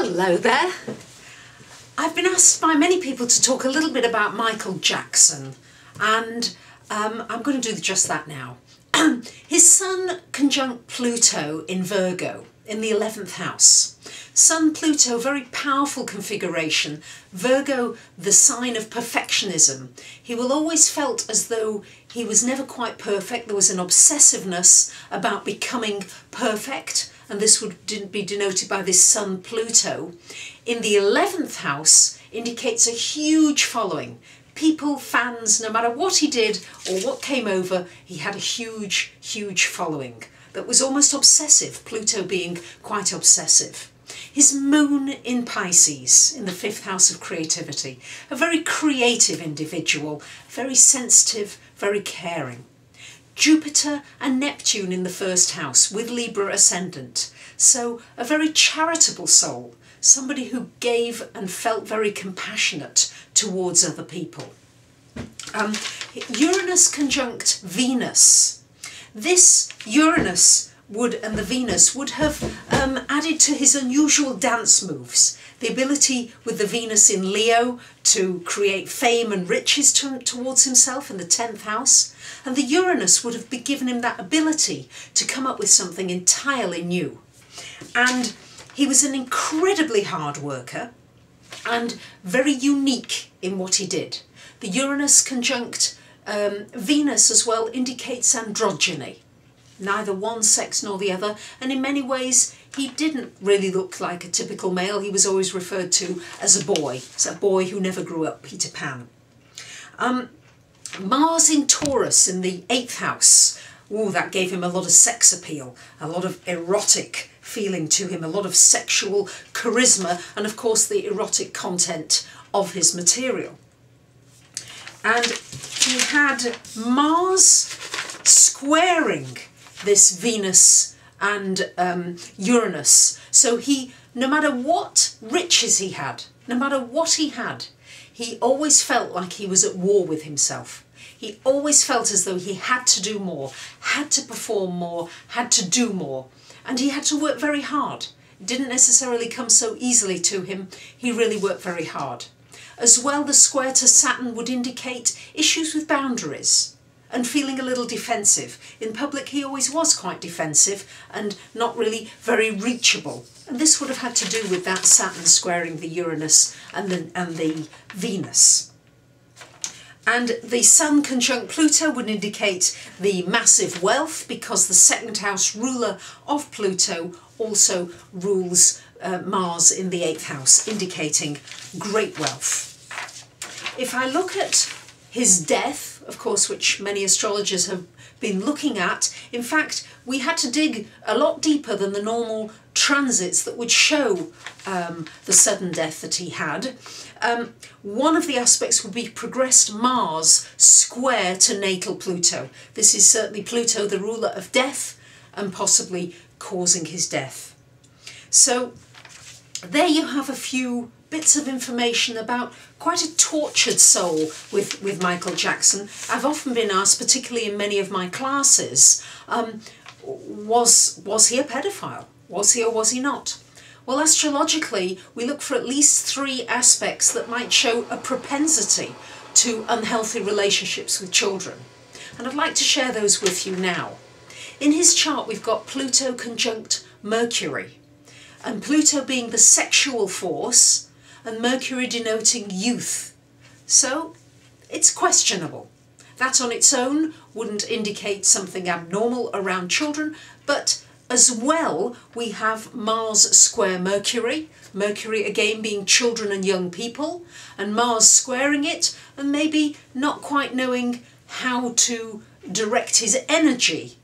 Hello there. I've been asked by many people to talk a little bit about Michael Jackson, and I'm going to do just that now. His Sun conjunct Pluto in Virgo in the 11th house. Sun Pluto, very powerful configuration. Virgo, the sign of perfectionism. He will always felt as though he was never quite perfect. There was an obsessiveness about becoming perfect, and this would be denoted by this Sun Pluto. In the 11th house indicates a huge following. People, fans, no matter what he did or what came over, he had a huge, huge following that was almost obsessive, Pluto being quite obsessive. His moon in Pisces, in the 5th house of creativity, a very creative individual, very sensitive, very caring. Jupiter and Neptune in the 1st house with Libra ascendant, so a very charitable soul, somebody who gave and felt very compassionate towards other people. Uranus conjunct Venus. This Uranus and the Venus would have added to his unusual dance moves, the ability with the Venus in Leo to create fame and riches towards himself in the 10th house, and the Uranus would have given him that ability to come up with something entirely new. And he was an incredibly hard worker and very unique in what he did. The Uranus conjunct Venus as well indicates androgyny, neither one sex nor the other, and in many ways he didn't really look like a typical male. He was always referred to as a boy, so a boy who never grew up, Peter Pan. Mars in Taurus in the 8th house, that gave him a lot of sex appeal, a lot of erotic feeling to him, a lot of sexual charisma, and of course the erotic content of his material. And he had Mars squaring this Venus and Uranus, so no matter what riches he had, no matter what he had, he always felt like he was at war with himself. He always felt as though he had to do more, had to perform more, had to do more. And he had to work very hard. It didn't necessarily come so easily to him. He really worked very hard. As well, the square to Saturn would indicate issues with boundaries and feeling a little defensive. In public, he always was quite defensive and not really very reachable. And this would have had to do with that Saturn squaring the Uranus and the Venus. And the Sun conjunct Pluto would indicate the massive wealth, because the 2nd house ruler of Pluto also rules Mars in the 8th house, indicating great wealth. If I look at his death, of course, which many astrologers have been looking at, in fact, we had to dig a lot deeper than the normal transits that would show the sudden death that he had. One of the aspects would be progressed Mars square to natal Pluto. This is certainly Pluto, the ruler of death, and possibly causing his death. So there you have a few bits of information about quite a tortured soul with Michael Jackson. I've often been asked, particularly in many of my classes, was he a pedophile? Was he or was he not? Well, astrologically, we look for at least 3 aspects that might show a propensity to unhealthy relationships with children. And I'd like to share those with you now. In his chart, we've got Pluto conjunct Mercury, and Pluto being the sexual force, and Mercury denoting youth. So it's questionable. That on its own wouldn't indicate something abnormal around children, but as well, we have Mars square Mercury, Mercury again being children and young people, and Mars squaring it, and maybe not quite knowing how to direct his energy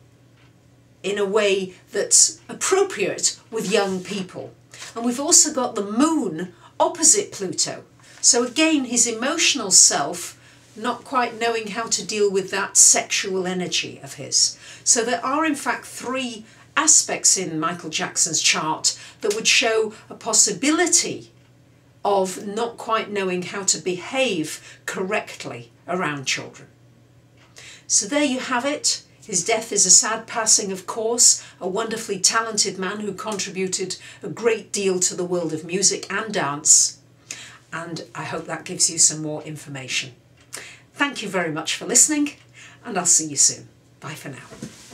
in a way that's appropriate with young people. And we've also got the Moon opposite Pluto. So again, his emotional self not quite knowing how to deal with that sexual energy of his. So there are in fact 3 aspects in Michael Jackson's chart that would show a possibility of not quite knowing how to behave correctly around children. So there you have it. His death is a sad passing, of course, a wonderfully talented man who contributed a great deal to the world of music and dance, and I hope that gives you some more information. Thank you very much for listening, and I'll see you soon. Bye for now.